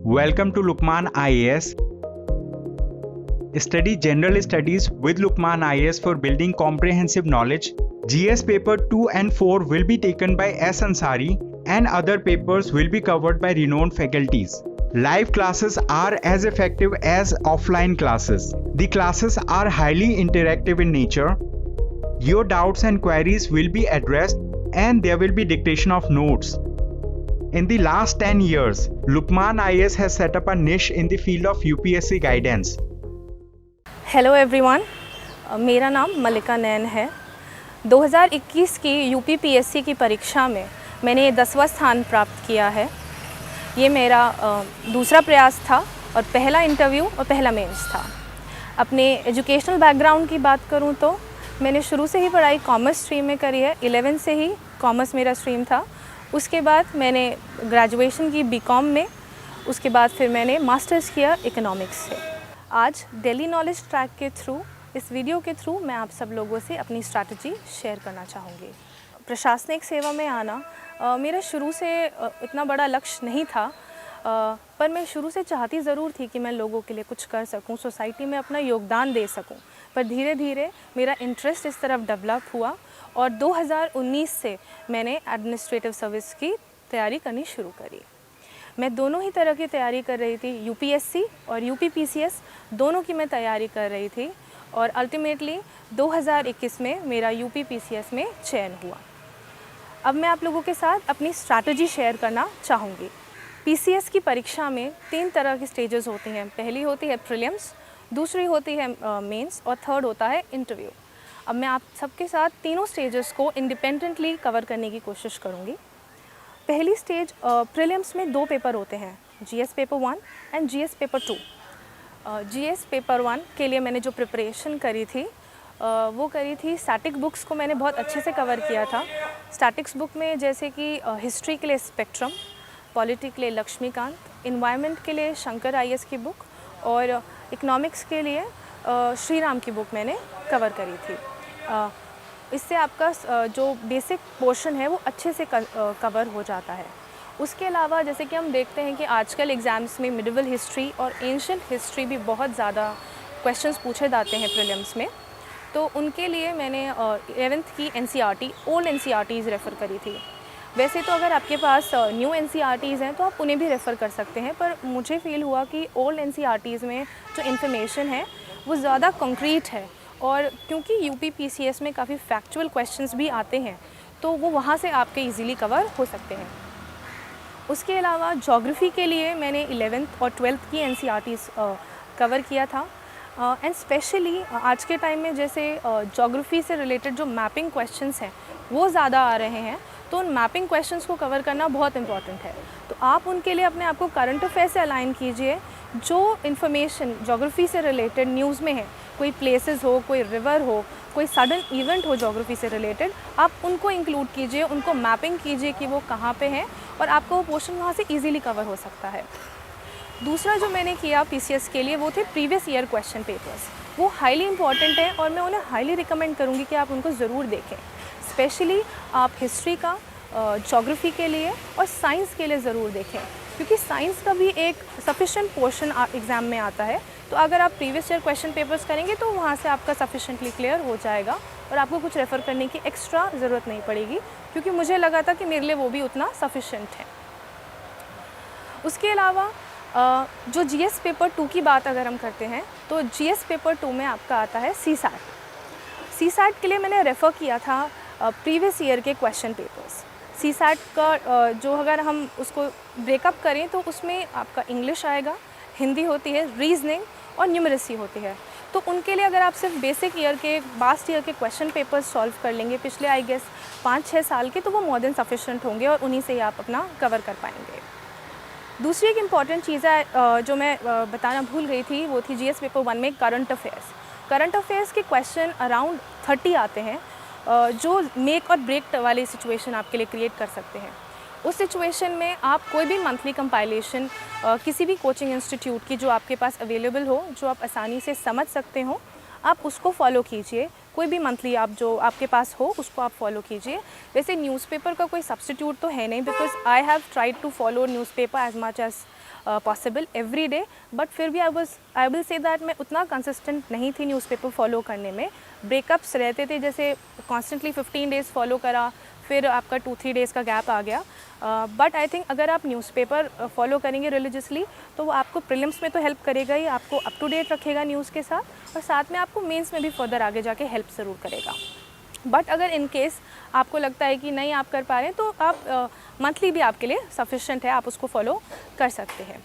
Welcome to Lukman IAS. Study General Studies with Lukman IAS for building comprehensive knowledge. GS paper 2 and 4 will be taken by S. Ansari and other papers will be covered by renowned faculties. Live classes are as effective as offline classes. The classes are highly interactive in nature. Your doubts and queries will be addressed and there will be dictation of notes. In the last 10 years, Lukman IAS has set up a niche in the field of UPSC guidance. Hello everyone, मेरा नाम मलिका नैन है। 2021 की UPPSC की परीक्षा में मैंने 10वां स्थान प्राप्त किया है। ये मेरा दूसरा प्रयास था और पहला इंटरव्यू और पहला मेंस था। अपने एजुकेशनल बैकग्राउंड की बात करूँ तो मैंने शुरू से ही पढ़ाई कॉमर्स स्ट्रीम में करी है। 11 से ही कॉमर्स मेरा स्ट्रीम था। उसके बाद मैंने ग्रेजुएशन की बीकॉम में, उसके बाद फिर मैंने मास्टर्स किया इकोनॉमिक्स से। आज दिल्ली नॉलेज ट्रैक के थ्रू, इस वीडियो के थ्रू मैं आप सब लोगों से अपनी स्ट्रैटेजी शेयर करना चाहूँगी। प्रशासनिक सेवा में आना मेरा शुरू से इतना बड़ा लक्ष्य नहीं था, पर मैं शुरू से चाहती ज़रूर थी कि मैं लोगों के लिए कुछ कर सकूं, सोसाइटी में अपना योगदान दे सकूं। पर धीरे धीरे मेरा इंटरेस्ट इस तरफ डेवलप हुआ और 2019 से मैंने एडमिनिस्ट्रेटिव सर्विस की तैयारी करनी शुरू करी। मैं दोनों ही तरह की तैयारी कर रही थी, यूपीएससी और यूपीपीसीएस दोनों की मैं तैयारी कर रही थी और अल्टीमेटली 2021 में मेरा यूपीपीसीएस में चयन हुआ। अब मैं आप लोगों के साथ अपनी स्ट्रैटेजी शेयर करना चाहूँगी। पीसीएस की परीक्षा में 3 तरह की स्टेजेस होती हैं। पहली होती है प्रीलिम्स, दूसरी होती है मेंस और थर्ड होता है इंटरव्यू। अब मैं आप सबके साथ तीनों स्टेजेस को इंडिपेंडेंटली कवर करने की कोशिश करूँगी। पहली स्टेज प्रीलिम्स में 2 पेपर होते हैं, GS paper 1 and GS paper 2। GS paper 1 के लिए मैंने जो प्रिपरेशन करी थी वो करी थी, स्टैटिक बुक्स को मैंने बहुत अच्छे से कवर किया था। स्टैटिक्स बुक में जैसे कि हिस्ट्री के लिए स्पेक्ट्रम, पॉलिटी के लिए लक्ष्मीकांत, इन्वायरमेंट के लिए शंकर आईएएस की बुक और इकोनॉमिक्स के लिए श्री राम की बुक मैंने कवर करी थी। इससे आपका जो बेसिक पोर्शन है वो अच्छे से कवर हो जाता है। उसके अलावा जैसे कि हम देखते हैं कि आजकल एग्ज़ाम्स में मिडिवल हिस्ट्री और एंशिएंट हिस्ट्री भी बहुत ज़्यादा क्वेश्चंस पूछे जाते हैं प्रीलिम्स में, तो उनके लिए मैंने 11th की एनसीईआरटी, ओल्ड एनसीईआरटीज़ रेफ़र करी थी। वैसे तो अगर आपके पास न्यू एनसीईआरटीज़ हैं तो आप उन्हें भी रेफ़र कर सकते हैं, पर मुझे फ़ील हुआ कि ओल्ड एनसीईआरटीज़ में जो इन्फॉर्मेशन है वो ज़्यादा कंक्रीट है और क्योंकि यूपीपीसीएस में काफ़ी फैक्चुअल क्वेश्चंस भी आते हैं तो वो वहाँ से आपके इजीली कवर हो सकते हैं। उसके अलावा ज्योग्राफी के लिए मैंने 11th और 12th की एनसीईआरटीज़ कवर किया था एंड स्पेशली आज के टाइम में जैसे ज्योग्राफी से रिलेटेड जो मैपिंग क्वेश्चंस हैं वो ज़्यादा आ रहे हैं, तो उन मैपिंग क्वेश्चंस को कवर करना बहुत इंपॉर्टेंट है। तो आप उनके लिए अपने आप को करंट अफेयर से अलाइन कीजिए। जो इन्फॉर्मेशन ज्योग्राफी से रिलेटेड न्यूज़ में है, कोई प्लेसेस हो, कोई रिवर हो, कोई सडन इवेंट हो ज्योग्राफी से रिलेटेड, आप उनको इंक्लूड कीजिए, उनको मैपिंग कीजिए कि वो कहाँ पे हैं और आपका वो पोर्शन वहाँ से ईजीली कवर हो सकता है। दूसरा जो मैंने किया पीसीएस के लिए वो थे प्रीवियस ईयर क्वेश्चन पेपर्स। वो हाईली इंपॉर्टेंट है और मैं उन्हें हाईली रिकमेंड करूँगी कि आप उनको ज़रूर देखें। स्पेशली आप हिस्ट्री का, ज्योग्राफी के लिए और साइंस के लिए ज़रूर देखें, क्योंकि साइंस का भी एक सफिशेंट पोर्शन एग्ज़ाम में आता है। तो अगर आप प्रीवियस ईयर क्वेश्चन पेपर्स करेंगे तो वहाँ से आपका सफिशेंटली क्लियर हो जाएगा और आपको कुछ रेफ़र करने की एक्स्ट्रा ज़रूरत नहीं पड़ेगी, क्योंकि मुझे लगा था कि मेरे लिए वो भी उतना सफिशेंट है। उसके अलावा जो जीएस पेपर 2 की बात अगर हम करते हैं तो जीएस पेपर 2 में आपका आता है सीसैट। सीसैट के लिए मैंने रेफ़र किया था प्रीवियस ईयर के क्वेश्चन पेपर्स। सीसैट का जो अगर हम उसको ब्रेकअप करें तो उसमें आपका इंग्लिश आएगा, हिंदी होती है, रीजनिंग और न्यूमरेसी होती है। तो उनके लिए अगर आप सिर्फ बेसिक ईयर के, पास्ट ईयर के क्वेश्चन पेपर्स सॉल्व कर लेंगे पिछले आई गेस 5-6 साल के, तो वो मोर देन सफिशेंट होंगे और उन्हीं से ही आप अपना कवर कर पाएंगे। दूसरी एक इम्पॉर्टेंट चीज़ है जो मैं बताना भूल गई थी, वो थी जीएस पेपर 1 में करंट अफेयर्स। करंट अफेयर्स के क्वेश्चन अराउंड 30 आते हैं जो मेक और ब्रेक वाली सिचुएशन आपके लिए क्रिएट कर सकते हैं। उस सिचुएशन में आप कोई भी मंथली कंपाइलेशन किसी भी कोचिंग इंस्टीट्यूट की जो आपके पास अवेलेबल हो, जो आप आसानी से समझ सकते हो, आप उसको फॉलो कीजिए कोई भी मंथली आप जो आपके पास हो उसको आप फॉलो कीजिए। वैसे न्यूज़पेपर का कोई सब्स्टिट्यूट तो है नहीं, because I have tried to follow newspaper as much as possible every day, but फिर भी आई विल से दैट मैं उतना कंसिस्टेंट नहीं थी न्यूज़पेपर फॉलो करने में। ब्रेकअप्स रहते थे, जैसे कॉन्स्टेंटली 15 डेज़ फॉलो करा, फिर आपका 2-3 डेज़ का गैप आ गया। बट आई थिंक अगर आप न्यूज़पेपर फॉलो करेंगे रिलीजियसली तो वो आपको प्रीलिम्स में तो हेल्प करेगा ही, आपको अप टू डेट रखेगा न्यूज़ के साथ, और साथ में आपको मेंस में भी फर्दर आगे जाके हेल्प ज़रूर करेगा। बट अगर इन केस आपको लगता है कि नहीं आप कर पा रहे हैं तो आप मंथली भी आपके लिए सफिशेंट है, आप उसको फॉलो कर सकते हैं।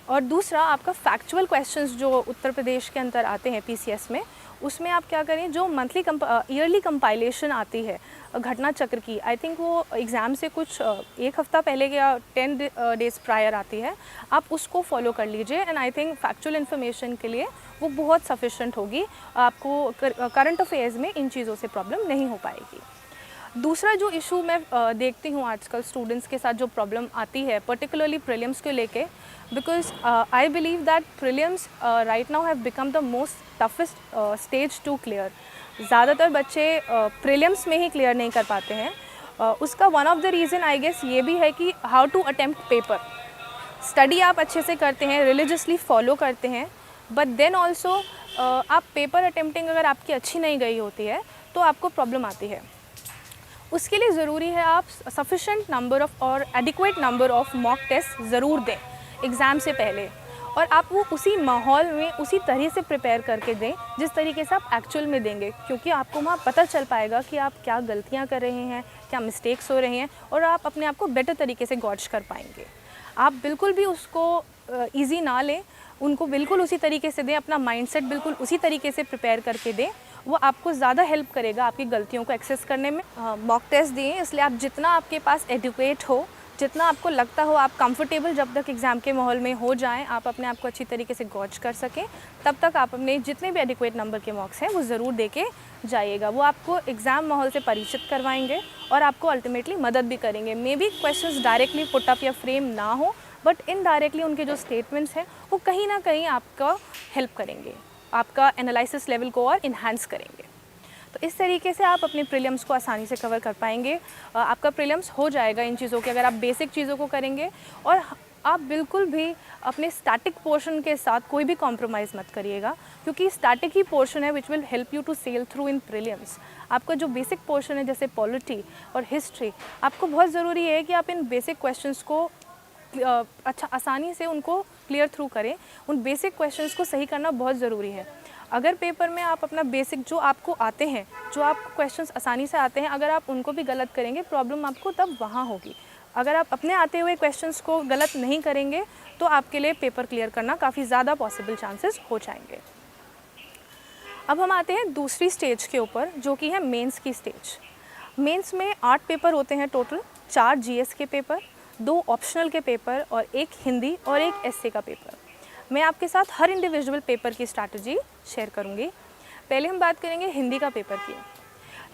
और दूसरा, आपका फैक्चुअल क्वेश्चंस जो उत्तर प्रदेश के अंदर आते हैं पीसीएस में, उसमें आप क्या करें, जो मंथली ईयरली कंपाइलेशन आती है घटना चक्र की, आई थिंक वो एग्ज़ाम से कुछ एक हफ़्ता पहले या 10 डेज़ प्रायर आती है, आप उसको फॉलो कर लीजिए। And I think factual information के लिए वो बहुत सफिशेंट होगी, आपको करंट अफेयर्स में इन चीज़ों से प्रॉब्लम नहीं हो पाएगी। दूसरा जो इशू मैं देखती हूँ आजकल स्टूडेंट्स के साथ जो प्रॉब्लम आती है, पर्टिकुलरली प्रीलिम्स को लेके, because I believe that prelims right now have become the most toughest stage to clear. ज़्यादातर बच्चे प्रीलिम्स में ही क्लियर नहीं कर पाते हैं। उसका one of the reason I guess ये भी है कि how to attempt paper. Study आप अच्छे से करते हैं, रिलीजियसली फॉलो करते हैं, बट देन ऑल्सो आप पेपर अटेम्प्टिंग अगर आपकी अच्छी नहीं गई होती है तो आपको प्रॉब्लम आती है। उसके लिए ज़रूरी है आप सफिशेंट नंबर ऑफ़ और adequate number of mock test ज़रूर दें एग्ज़ाम से पहले, और आप वो उसी माहौल में उसी तरह से प्रिपेयर करके दें जिस तरीके से आप एक्चुअल में देंगे, क्योंकि आपको वहाँ पता चल पाएगा कि आप क्या गलतियाँ कर रहे हैं, क्या मिस्टेक्स हो रहे हैं, और आप अपने आप को बेटर तरीके से गॉज कर पाएंगे। आप बिल्कुल भी उसको ईजी ना लें, उनको बिल्कुल उसी तरीके से दें, अपना माइंडसेट बिल्कुल उसी तरीके से प्रिपेयर करके दें, वो आपको ज़्यादा हेल्प करेगा आपकी गलतियों को एक्सेस करने में। मॉक टेस्ट दिए, इसलिए आप जितना आपके पास एडुकेट हो, जितना आपको लगता हो, आप कंफर्टेबल जब तक एग्ज़ाम के माहौल में हो जाएं, आप अपने आप को अच्छी तरीके से गॉज कर सकें, तब तक आप अपने जितने भी एडिक्वेट नंबर के मॉक्स हैं वो ज़रूर दे के जाइएगा। वो आपको एग्ज़ाम माहौल से परिचित करवाएंगे और आपको अल्टीमेटली मदद भी करेंगे। May be questions directly put up या फ्रेम ना हो, बट इनडायरेक्टली उनके जो स्टेटमेंट्स हैं वो कहीं ना कहीं आपका हेल्प करेंगे, आपका एनालिसिस लेवल को और इन्हांस करेंगे। तो इस तरीके से आप अपने प्रीलिम्स को आसानी से कवर कर पाएंगे। आपका प्रीलिम्स हो जाएगा इन चीज़ों के, अगर आप बेसिक चीज़ों को करेंगे, और आप बिल्कुल भी अपने स्टैटिक पोर्शन के साथ कोई भी कॉम्प्रोमाइज़ मत करिएगा, क्योंकि स्टैटिक ही पोर्शन है which will help you to sail through in prelims. आपका जो बेसिक पोर्शन है जैसे पॉलिटी और हिस्ट्री, आपको बहुत ज़रूरी है कि आप इन बेसिक क्वेश्चंस को अच्छा आसानी से उनको क्लियर थ्रू करें। उन बेसिक क्वेश्चंस को सही करना बहुत ज़रूरी है। अगर पेपर में आप अपना बेसिक जो आपको आते हैं, जो आपको क्वेश्चंस आसानी से आते हैं, अगर आप उनको भी गलत करेंगे, प्रॉब्लम आपको तब वहाँ होगी। अगर आप अपने आते हुए क्वेश्चंस को गलत नहीं करेंगे तो आपके लिए पेपर क्लियर करना काफ़ी ज़्यादा पॉसिबल चांसेस हो जाएंगे। अब हम आते हैं दूसरी स्टेज के ऊपर, जो कि है मेंस की स्टेज। मेंस में 8 पेपर होते हैं टोटल, 4 जीएस के पेपर, 2 ऑप्शनल के पेपर और 1 हिंदी और 1 एसए का पेपर। मैं आपके साथ हर इंडिविजुअल पेपर की स्ट्रैटेजी शेयर करूंगी। पहले हम बात करेंगे हिंदी का पेपर की।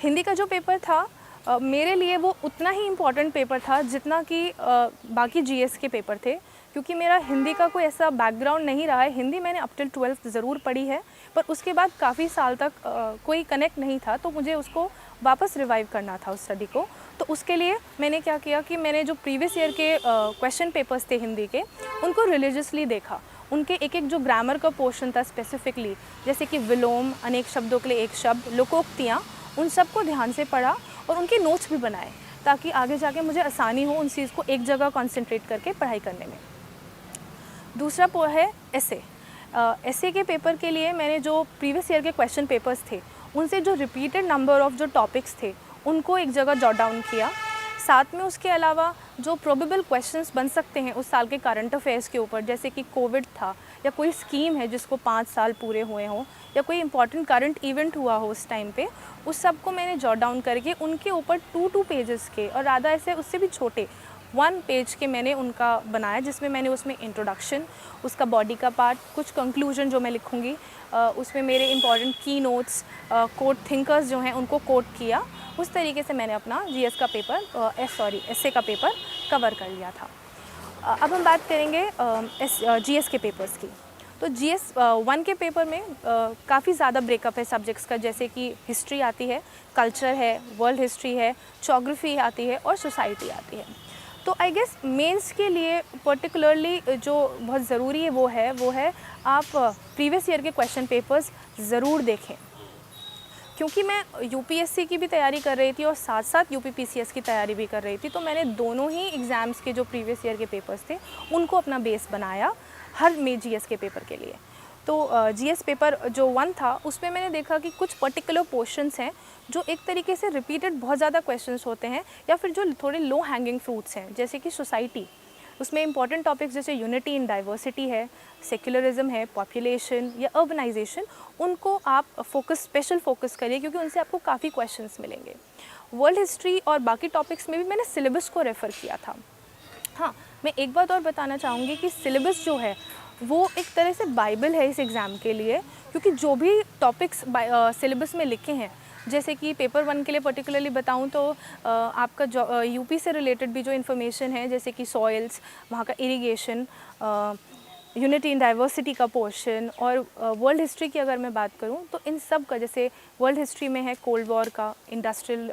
हिंदी का जो पेपर था मेरे लिए वो उतना ही इम्पॉर्टेंट पेपर था जितना कि बाकी जीएस के पेपर थे, क्योंकि मेरा हिंदी का कोई ऐसा बैकग्राउंड नहीं रहा है। हिंदी मैंने अप टिल 12th ज़रूर पढ़ी है, पर उसके बाद काफ़ी साल तक कोई कनेक्ट नहीं था, तो मुझे उसको वापस रिवाइव करना था उस स्टडी को। तो उसके लिए मैंने क्या किया कि मैंने जो प्रीवियस ईयर के क्वेश्चन पेपर्स थे हिंदी के, उनको रिलीजियसली देखा। उनके एक एक जो ग्रामर का पोर्शन था स्पेसिफिकली, जैसे कि विलोम, अनेक शब्दों के लिए एक शब्द, लोकोक्तियाँ, उन सबको ध्यान से पढ़ा और उनके नोट्स भी बनाए, ताकि आगे जाके मुझे आसानी हो उन चीज़ को एक जगह कंसंट्रेट करके पढ़ाई करने में। दूसरा है एसे। एसे के पेपर के लिए मैंने जो प्रीवियस ईयर के क्वेश्चन पेपर्स थे, उनसे जो रिपीटेड नंबर ऑफ़ जो टॉपिक्स थे उनको एक जगह जॉट डाउन किया। साथ में उसके अलावा जो प्रोबेबल क्वेश्चंस बन सकते हैं उस साल के करंट अफेयर्स के ऊपर, जैसे कि कोविड था या कोई स्कीम है जिसको 5 साल पूरे हुए हों, या कोई इंपॉर्टेंट करंट इवेंट हुआ हो उस टाइम पे, उस सब को मैंने जॉट डाउन करके उनके ऊपर 2 पेजेस के, और ज़्यादा ऐसे उससे भी छोटे 1 पेज के मैंने उनका बनाया, जिसमें मैंने उसमें इंट्रोडक्शन, उसका बॉडी का पार्ट, कुछ कंक्लूजन जो मैं लिखूँगी, उसमें मेरे इंपॉर्टेंट की नोट्स, कोड थिंकर्स जो हैं उनको कोट किया। उस तरीके से मैंने अपना जीएस का पेपर एसए का पेपर कवर कर लिया था। अब हम बात करेंगे जीएस के पेपर्स की। तो GS 1 के पेपर में काफ़ी ज़्यादा ब्रेकअप है सब्जेक्ट्स का, जैसे कि हिस्ट्री आती है, कल्चर है, वर्ल्ड हिस्ट्री है, ज्योग्राफी आती है और सोसाइटी आती है। तो आई गेस मेंस के लिए पर्टिकुलरली जो बहुत ज़रूरी है वो है आप प्रीवियस ईयर के क्वेश्चन पेपर्स ज़रूर देखें, क्योंकि मैं UPSC की भी तैयारी कर रही थी और साथ साथ UPPCS की तैयारी भी कर रही थी। तो मैंने दोनों ही एग्ज़ाम्स के जो प्रीवियस ईयर के पेपर्स थे उनको अपना बेस बनाया हर में GS के पेपर के लिए। तो GS पेपर जो 1 था उसमें मैंने देखा कि कुछ पर्टिकुलर पोर्शंस हैं जो एक तरीके से रिपीटेड बहुत ज़्यादा क्वेश्चंस होते हैं, या फिर जो थोड़े लो हैंगिंग फ्रूट्स हैं, जैसे कि सोसाइटी। उसमें इंपॉर्टेंट टॉपिक्स जैसे यूनिटी इन डाइवर्सिटी है, सेक्युलरिज्म है, पॉपुलेशन या अर्बनाइजेशन, उनको आप स्पेशल फोकस करिए, क्योंकि उनसे आपको काफ़ी क्वेश्चंस मिलेंगे। वर्ल्ड हिस्ट्री और बाकी टॉपिक्स में भी मैंने सिलेबस को रेफ़र किया था। हाँ, मैं एक बात और बताना चाहूँगी कि सिलेबस जो है वो एक तरह से बाइबल है इस एग्ज़ाम के लिए, क्योंकि जो भी टॉपिक्स सिलेबस में लिखे हैं, जैसे कि पेपर 1 के लिए पर्टिकुलरली बताऊं तो आपका जो यूपी से रिलेटेड भी जो इन्फॉर्मेशन है, जैसे कि सॉइल्स, वहाँ का इरिगेशन, यूनिटी इन डाइवर्सिटी का पोर्शन, और वर्ल्ड हिस्ट्री की अगर मैं बात करूं तो इन सब का, जैसे वर्ल्ड हिस्ट्री में है कोल्ड वॉर का, इंडस्ट्रियल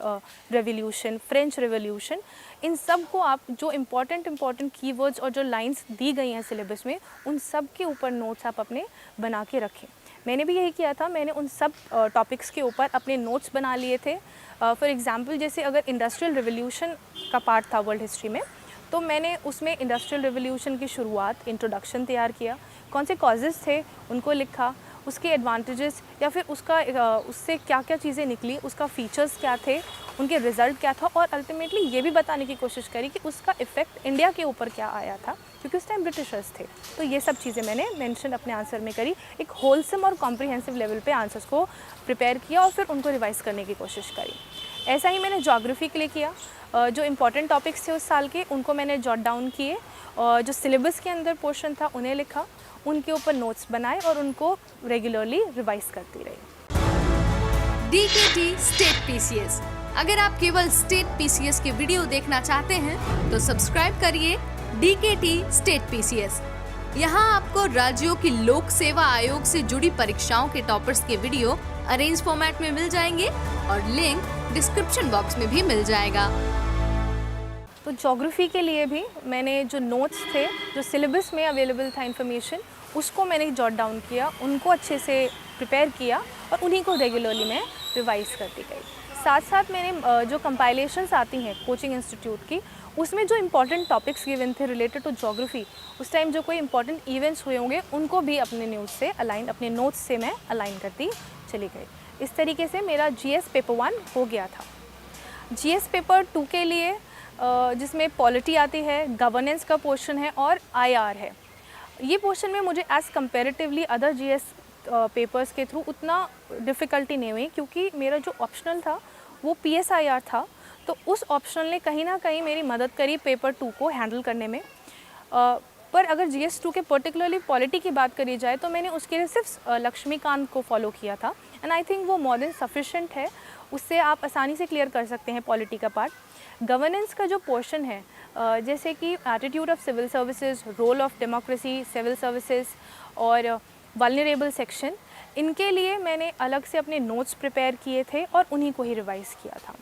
रेवोल्यूशन, फ्रेंच रेवोल्यूशन, इन सब को आप जो इम्पॉर्टेंट कीवर्ड्स और जो लाइंस दी गई हैं सिलेबस में, उन सब के ऊपर नोट्स आप अपने बना के रखें। मैंने भी यही किया था, मैंने उन सब टॉपिक्स के ऊपर अपने नोट्स बना लिए थे। फॉर एग्जांपल, जैसे अगर इंडस्ट्रियल रिवोल्यूशन का पार्ट था वर्ल्ड हिस्ट्री में, तो मैंने उसमें इंडस्ट्रियल रिवोल्यूशन की शुरुआत, इंट्रोडक्शन तैयार किया, कौन से कॉजेज़ थे उनको लिखा, उसके एडवांटेजेस या फिर उससे क्या क्या चीज़ें निकली, उसका फीचर्स क्या थे, उनके रिज़ल्ट क्या था, और अल्टीमेटली ये भी बताने की कोशिश करी कि उसका इफ़ेक्ट इंडिया के ऊपर क्या आया था, क्योंकि उस टाइम ब्रिटिशर्स थे। तो ये सब चीज़ें मैंने मेंशन अपने आंसर में करी, एक होलसम और कॉम्प्रिहेंसिव लेवल पे आंसर्स को प्रिपेयर किया और फिर उनको रिवाइज़ करने की कोशिश करी। ऐसा ही मैंने ज्योग्राफी के लिए किया। जो इम्पॉर्टेंट टॉपिक्स थे उस साल के, उनको मैंने जॉट डाउन किए, और जो सिलेबस के अंदर पोर्शन था उन्हें लिखा, उनके ऊपर नोट्स बनाए और उनको रेगुलरली रिवाइज करती रही। DKT state PCS। अगर आप केवल स्टेट PCS के वीडियो देखना चाहते हैं तो सब्सक्राइब करिए DKT स्टेट PCS। यहाँ आपको राज्यों की लोक सेवा आयोग से जुड़ी परीक्षाओं के टॉपर्स के वीडियो अरेंज फॉर्मेट में मिल जाएंगे और लिंक डिस्क्रिप्शन बॉक्स में भी मिल जाएगा। तो ज्योग्राफी के लिए भी मैंने जो नोट्स थे, जो सिलेबस में अवेलेबल था इन्फॉर्मेशन, उसको मैंने जॉट डाउन किया, उनको अच्छे से प्रिपेयर किया और उन्हीं को रेगुलरली मैं रिवाइज़ करती गई। साथ साथ मैंने जो कंपाइलेशंस आती हैं कोचिंग इंस्टीट्यूट की, उसमें जो इम्पॉर्टेंट टॉपिक्स गिवन थे रिलेटेड टू ज्योग्राफी, उस टाइम जो कोई इंपॉर्टेंट इवेंट्स हुए होंगे, उनको भी अपने न्यूज़ से अलाइन, अपने नोट्स से मैं अलाइन करती चली गई। इस तरीके से मेरा GS पेपर 1 हो गया था। GS पेपर 2 के लिए जिसमें पॉलिटी आती है, गवर्नेंस का पोर्शन है और IR है। ये पोर्शन में मुझे as comparatively other GS papers के थ्रू उतना डिफ़िकल्टी नहीं हुई, क्योंकि मेरा जो ऑप्शनल था वो PSIR था, तो उस ऑप्शनल ने कहीं ना कहीं मेरी मदद करी पेपर 2 को हैंडल करने में। पर अगर GS 2 के पर्टिकुलरली पॉलिटी की बात करी जाए तो मैंने उसके लिए सिर्फ लक्ष्मीकांत को फॉलो किया था, एंड आई थिंक वो मोर देन सफिशेंट है, उससे आप आसानी से क्लियर कर सकते हैं पॉलिटी का पार्ट। गवर्नेंस का जो पोर्शन है, जैसे कि attitude of civil services, role of democracy, civil services और वल्नरेबल सेक्शन, इनके लिए मैंने अलग से अपने नोट्स प्रिपेयर किए थे और उन्हीं को ही रिवाइज़ किया था।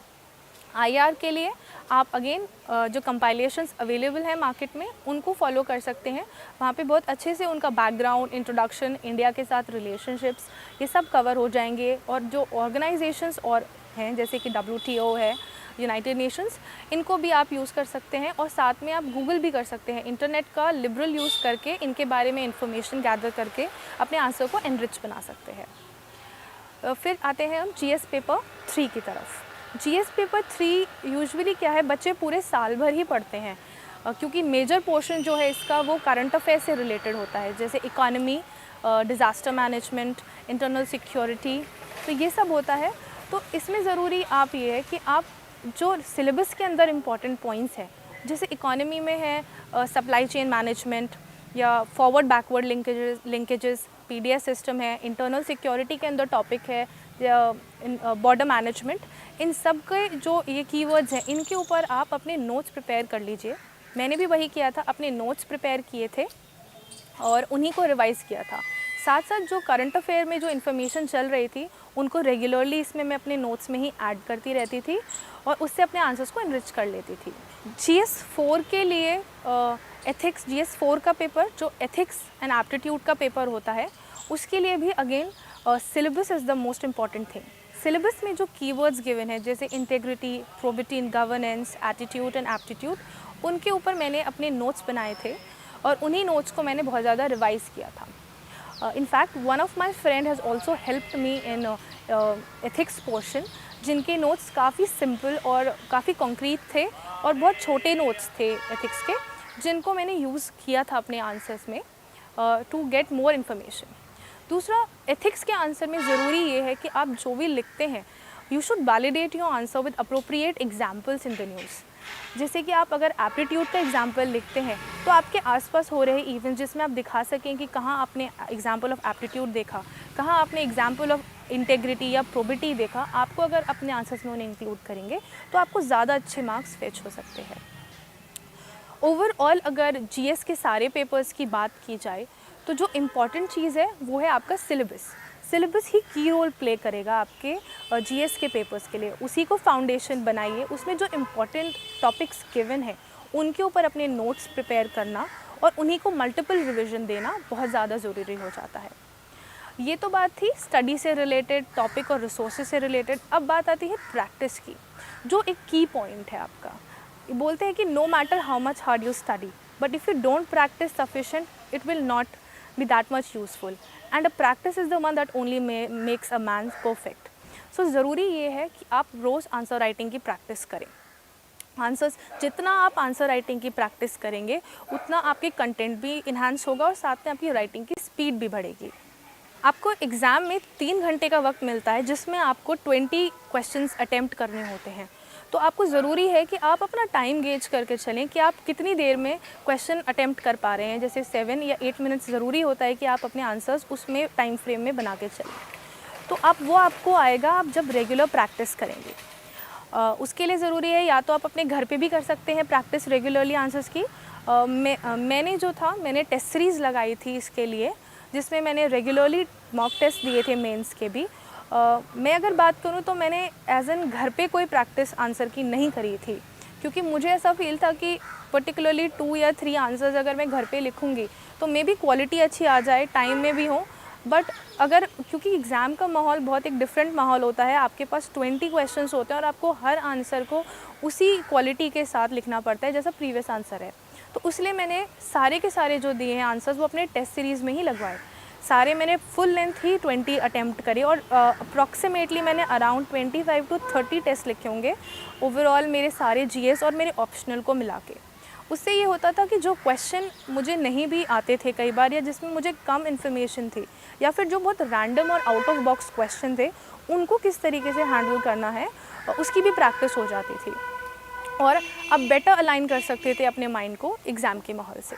IR के लिए आप अगेन जो कंपाइलेशंस अवेलेबल हैं मार्केट में, उनको फॉलो कर सकते हैं। वहाँ पे बहुत अच्छे से उनका बैकग्राउंड, इंट्रोडक्शन, इंडिया के साथ रिलेशनशिप्स, ये सब कवर हो जाएंगे। और जो ऑर्गेनाइजेशंस और हैं, जैसे कि WTO है, यूनाइटेड नेशंस, इनको भी आप यूज़ कर सकते हैं, और साथ में आप गूगल भी कर सकते हैं। इंटरनेट का लिबरल यूज़ करके इनके बारे में इंफॉर्मेशन गैदर करके अपने आंसर को एनरिच बना सकते हैं। फिर आते हैं हम GS पेपर 3 की तरफ। GS पेपर 3 यूजुअली क्या है, बच्चे पूरे साल भर ही पढ़ते हैं, क्योंकि मेजर पोर्शन जो है इसका वो करंट अफेयर से रिलेटेड होता है, जैसे economy, disaster management, internal security, तो ये सब होता है। तो इसमें ज़रूरी आप ये है कि आप जो सिलेबस के अंदर इम्पॉर्टेंट पॉइंट्स हैं, जैसे इकोनॉमी में है सप्लाई चेन मैनेजमेंट या forward backward linkages, PDS system है, इंटरनल सिक्योरिटी के अंदर टॉपिक है बॉर्डर मैनेजमेंट, इन सब के जो ये कीवर्ड्स हैं, इनके ऊपर आप अपने नोट्स प्रिपेयर कर लीजिए। मैंने भी वही किया था, अपने नोट्स प्रिपेयर किए थे और उन्हीं को रिवाइज़ किया था। साथ साथ जो करंट अफेयर में जो इन्फॉर्मेशन चल रही थी उनको रेगुलरली इसमें मैं अपने नोट्स में ही ऐड करती रहती थी और उससे अपने आंसर्स को इनरिच कर लेती थी। GS 4 के लिए एथिक्स GS 4 का पेपर जो एथिक्स एंड एप्टीट्यूड का पेपर होता है उसके लिए भी again syllabus is the most important thing. Syllabus में जो कीवर्ड्स गिवन है जैसे integrity, probity in governance, attitude and aptitude, उनके ऊपर मैंने अपने नोट्स बनाए थे और उन्हीं नोट्स को मैंने बहुत ज़्यादा रिवाइज़ किया था। In fact, one of my friend has also helped me in ethics portion, जिनके नोट्स काफ़ी सिंपल और काफ़ी कॉन्क्रीट थे और बहुत छोटे नोट्स थे एथिक्स के, जिनको मैंने यूज़ किया था अपने आंसर्स में टू गेट मोर इन्फॉर्मेशन। दूसरा, एथिक्स के आंसर में ज़रूरी ये है कि आप जो भी लिखते हैं you should validate your answer with appropriate examples in the news. जैसे कि आप अगर एप्टीट्यूड का एग्जाम्पल लिखते हैं तो आपके आसपास हो रहे इवेंट्स जिसमें आप दिखा सकें कि कहाँ आपने एग्जाम्पल ऑफ एप्टीट्यूड देखा, कहाँ आपने एग्जाम्पल ऑफ इंटेग्रिटी या प्रोबिटी देखा, आपको अगर अपने आंसर्स में उन्हें इंक्लूड करेंगे तो आपको ज़्यादा अच्छे मार्क्स फेच हो सकते हैं। ओवरऑल अगर GS के सारे पेपर्स की बात की जाए तो जो इम्पॉर्टेंट चीज़ है वो है आपका सिलेबस। सिलेबस ही की रोल प्ले करेगा आपके GS के पेपर्स के लिए। उसी को फाउंडेशन बनाइए, उसमें जो इम्पॉर्टेंट टॉपिक्स गिवन है उनके ऊपर अपने नोट्स प्रिपेयर करना और उन्हीं को मल्टीपल रिवीजन देना बहुत ज़्यादा ज़रूरी हो जाता है। ये तो बात थी स्टडी से रिलेटेड, टॉपिक और रिसोर्सेज से रिलेटेड। अब बात आती है प्रैक्टिस की, जो एक की पॉइंट है आपका। बोलते हैं कि no matter how much hard you study but if you don't practise sufficient it will not be that much useful and a practice is the one that only makes a man perfect. So ज़रूरी ये है कि आप रोज़ answer writing की practice करें। Answers जितना आप answer writing की प्रैक्टिस करेंगे उतना आपके कंटेंट भी इन्हांस होगा और साथ में आपकी राइटिंग की स्पीड भी बढ़ेगी। आपको एग्ज़ाम में 3 घंटे का वक्त मिलता है जिसमें आपको 20 क्वेश्चंस अटेम्प्ट करने होते हैं। तो आपको ज़रूरी है कि आप अपना टाइम गेज करके चलें कि आप कितनी देर में क्वेश्चन अटेम्प्ट कर पा रहे हैं। जैसे 7 या 8 मिनट्स ज़रूरी होता है कि आप अपने आंसर्स उसमें टाइम फ्रेम में बना के चलें। तो वो आपको आएगा आप जब रेगुलर प्रैक्टिस करेंगे। उसके लिए ज़रूरी है या तो आप अपने घर पे भी कर सकते हैं प्रैक्टिस रेगुलरली आंसर्स की। मैंने टेस्ट सीरीज़ लगाई थी इसके लिए, जिसमें मैंने रेगुलरली मॉक टेस्ट दिए थे मेंस के भी। मैं अगर बात करूं तो मैंने एज एन घर पे कोई प्रैक्टिस आंसर की नहीं करी थी, क्योंकि मुझे ऐसा फील था कि पर्टिकुलरली 2 या 3 आंसर्स अगर मैं घर पे लिखूंगी तो मे बी क्वालिटी अच्छी आ जाए, टाइम में भी हो। बट अगर क्योंकि एग्ज़ाम का माहौल बहुत एक डिफरेंट माहौल होता है, आपके पास 20 क्वेश्चंस होते हैं और आपको हर आंसर को उसी क्वालिटी के साथ लिखना पड़ता है जैसा प्रीवियस आंसर है। तो इसलिए मैंने सारे के सारे जो दिए हैं आंसर्स वो अपने टेस्ट सीरीज़ में ही लगवाए। सारे मैंने फुल लेंथ ही 20 अटैम्प्ट करे और अप्रॉक्सीमेटली मैंने अराउंड 25 to 30 टेस्ट लिखे होंगे ओवरऑल मेरे सारे GS और मेरे ऑप्शनल को मिला के। उससे ये होता था कि जो क्वेश्चन मुझे नहीं भी आते थे कई बार, या जिसमें मुझे कम इन्फॉर्मेशन थी, या फिर जो बहुत रैंडम और आउट ऑफ बॉक्स क्वेश्चन थे, उनको किस तरीके से हैंडल करना है उसकी भी प्रैक्टिस हो जाती थी और आप बेटर अलाइन कर सकते थे अपने माइंड को एग्ज़ाम के माहौल से।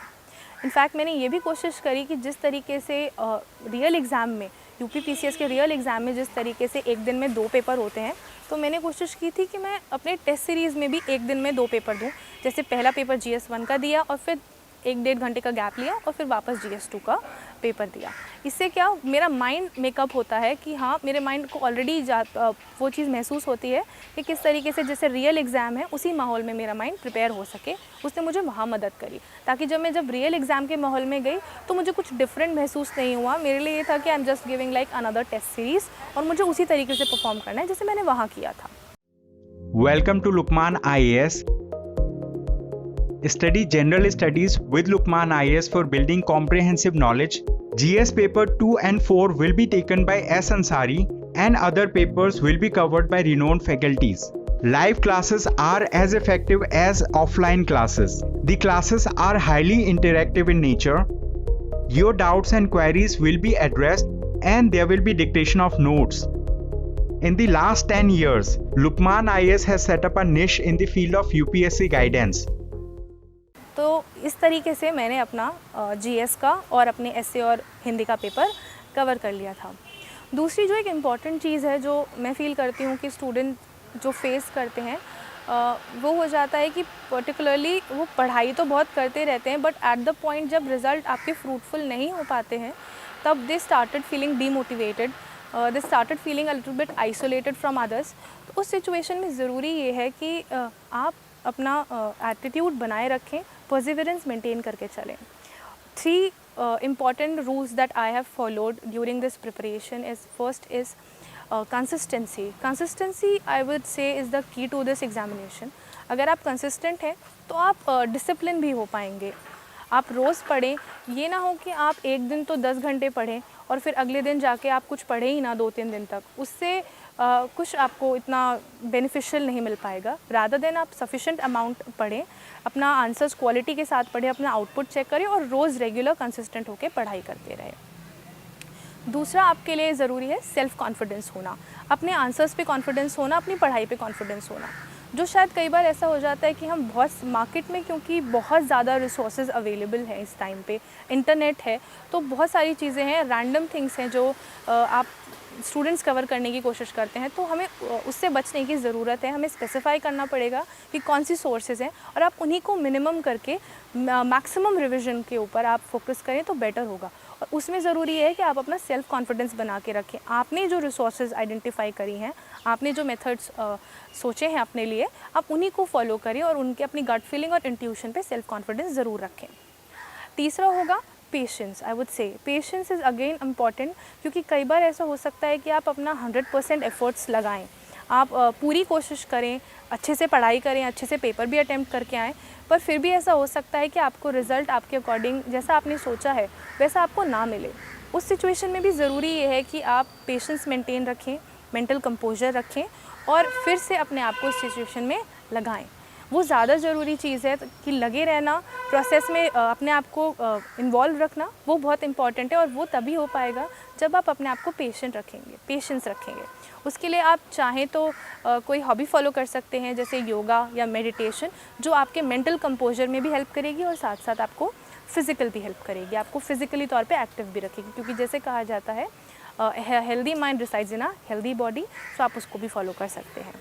इनफैक्ट मैंने ये भी कोशिश करी कि जिस तरीके से रियल एग्ज़ाम में UPPCS के रियल एग्ज़ाम में जिस तरीके से एक दिन में 2 पेपर होते हैं, तो मैंने कोशिश की थी कि मैं अपने टेस्ट सीरीज़ में भी एक दिन में 2 पेपर दूं। जैसे पहला पेपर GS 1 का दिया और फिर 1-1.5 घंटे का गैप लिया और फिर वापस GS 2 का पेपर दिया। इससे क्या मेरा माइंड मेकअप होता है कि हाँ, मेरे माइंड को ऑलरेडी वो चीज़ महसूस होती है कि किस तरीके से जैसे रियल एग्ज़ाम है उसी माहौल में मेरा माइंड प्रिपेयर हो सके। उसने मुझे वहाँ मदद करी, ताकि जब रियल एग्ज़ाम के माहौल में गई तो मुझे कुछ डिफरेंट महसूस नहीं हुआ। मेरे लिए ये था कि I am just giving like another test series और मुझे उसी तरीके से परफॉर्म करना है जैसे मैंने वहाँ किया था। Welcome to Lukman IAS. Study General Studies with Lukman IAS for building comprehensive knowledge. GS paper 2 and 4 will be taken by S. Ansari and other papers will be covered by renowned faculties. Live classes are as effective as offline classes. The classes are highly interactive in nature. Your doubts and queries will be addressed and there will be dictation of notes. In the last 10 years, Lukman IAS has set up a niche in the field of UPSC guidance. तो इस तरीके से मैंने अपना GS का और अपने essay और हिंदी का पेपर कवर कर लिया था। दूसरी जो एक इम्पॉर्टेंट चीज़ है जो मैं फ़ील करती हूँ कि स्टूडेंट जो फेस करते हैं वो हो जाता है कि पर्टिकुलरली वो पढ़ाई तो बहुत करते रहते हैं, बट एट द पॉइंट जब रिज़ल्ट आपके फ्रूटफुल नहीं हो पाते हैं, तब they started feeling demotivated, they started feeling a little bit isolated from others. तो उस सिचुएशन में ज़रूरी ये है कि आप अपना एटीट्यूड बनाए रखें, परसिवरेंस मेंटेन करके चलें। 3 important rules that I have followed during this preparation is, first is consistency. Consistency, I would say, is the key to this examination. अगर आप consistent हैं तो आप discipline भी हो पाएंगे। आप रोज़ पढ़ें, ये ना हो कि आप एक दिन तो 10 घंटे पढ़ें और फिर अगले दिन जाके आप कुछ पढ़े ही ना 2-3 दिन तक, उससे कुछ आपको इतना बेनिफिशियल नहीं मिल पाएगा। रादर देन आप सफिशेंट अमाउंट पढ़ें, अपना आंसर्स क्वालिटी के साथ पढ़ें, अपना आउटपुट चेक करें और रोज़ रेगुलर कंसिस्टेंट होकर पढ़ाई करते रहें। दूसरा आपके लिए ज़रूरी है सेल्फ़ कॉन्फिडेंस होना, अपने आंसर्स पे कॉन्फिडेंस होना, अपनी पढ़ाई पे कॉन्फिडेंस होना। जो शायद कई बार ऐसा हो जाता है कि हम बहुत मार्केट में, क्योंकि बहुत ज़्यादा रिसोर्सेज अवेलेबल हैं इस टाइम पे, इंटरनेट है, तो बहुत सारी चीज़ें हैं, रैंडम थिंग्स हैं जो आप स्टूडेंट्स कवर करने की कोशिश करते हैं, तो हमें उससे बचने की ज़रूरत है। हमें स्पेसिफाई करना पड़ेगा कि कौन सी सोर्सेज हैं और आप उन्हीं को मिनिमम करके मैक्सिमम रिवीजन के ऊपर आप फोकस करें तो बेटर होगा। और उसमें ज़रूरी है कि आप अपना सेल्फ़ कॉन्फिडेंस बना के रखें। आपने जो रिसोर्सेज आइडेंटिफाई करी हैं, आपने जो मेथड्स सोचे हैं अपने लिए, आप उन्हीं को फॉलो करें और उनके अपनी गट फीलिंग और इंट्यूशन पे सेल्फ़ कॉन्फिडेंस ज़रूर रखें। तीसरा होगा patience. I would say patience is again important, क्योंकि कई बार ऐसा हो सकता है कि आप अपना 100% एफर्ट्स लगाएं, आप पूरी कोशिश करें, अच्छे से पढ़ाई करें, अच्छे से पेपर भी अटेम्प्ट करके आएँ, पर फिर भी ऐसा हो सकता है कि आपको रिज़ल्ट आपके अकॉर्डिंग जैसा आपने सोचा है वैसा आपको ना मिले। उस सिचुएशन में भी ज़रूरी ये है कि आप पेशेंस मेंटेन रखें, मेंटल कंपोजर रखें और फिर से अपने आप को उस सिचुएशन में लगाएं। वो ज़्यादा ज़रूरी चीज़ है कि लगे रहना, प्रोसेस में अपने आप को इन्वॉल्व रखना, वो बहुत इम्पॉर्टेंट है और वो तभी हो पाएगा जब आप अपने आप को पेशेंस रखेंगे। उसके लिए आप चाहें तो कोई हॉबी फॉलो कर सकते हैं, जैसे योगा या मेडिटेशन, जो आपके मेंटल कंपोजर में भी हेल्प करेगी और साथ साथ आपको फ़िज़िकल भी हेल्प करेगी, आपको फ़िज़िकली तौर पे एक्टिव भी रखेगी, क्योंकि जैसे कहा जाता है healthy mind resides in a healthy body, so आप उसको भी फॉलो कर सकते हैं।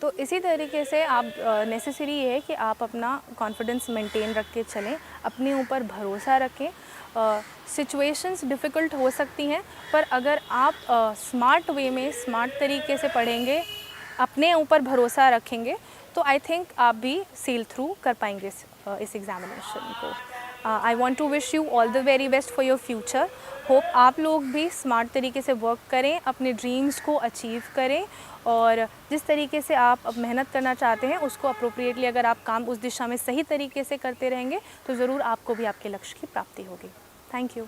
तो इसी तरीके से आप नेसेसरी ये है कि आप अपना कॉन्फिडेंस मेंटेन रख के चलें, अपने ऊपर भरोसा रखें। सिचुएशंस डिफ़िकल्ट हो सकती हैं, पर अगर आप स्मार्ट वे में, स्मार्ट तरीके से पढ़ेंगे, अपने ऊपर भरोसा रखेंगे, तो आई थिंक आप भी सील थ्रू कर पाएंगे इस एग्ज़ामिनेशन को। I want to wish you all the very best for your future. Hope आप लोग भी स्मार्ट तरीके से वर्क करें, अपने ड्रीम्स को अचीव करें और जिस तरीके से आप अब मेहनत करना चाहते हैं उसको अप्रोप्रिएटली अगर आप काम उस दिशा में सही तरीके से करते रहेंगे तो ज़रूर आपको भी आपके लक्ष्य की प्राप्ति होगी। Thank you.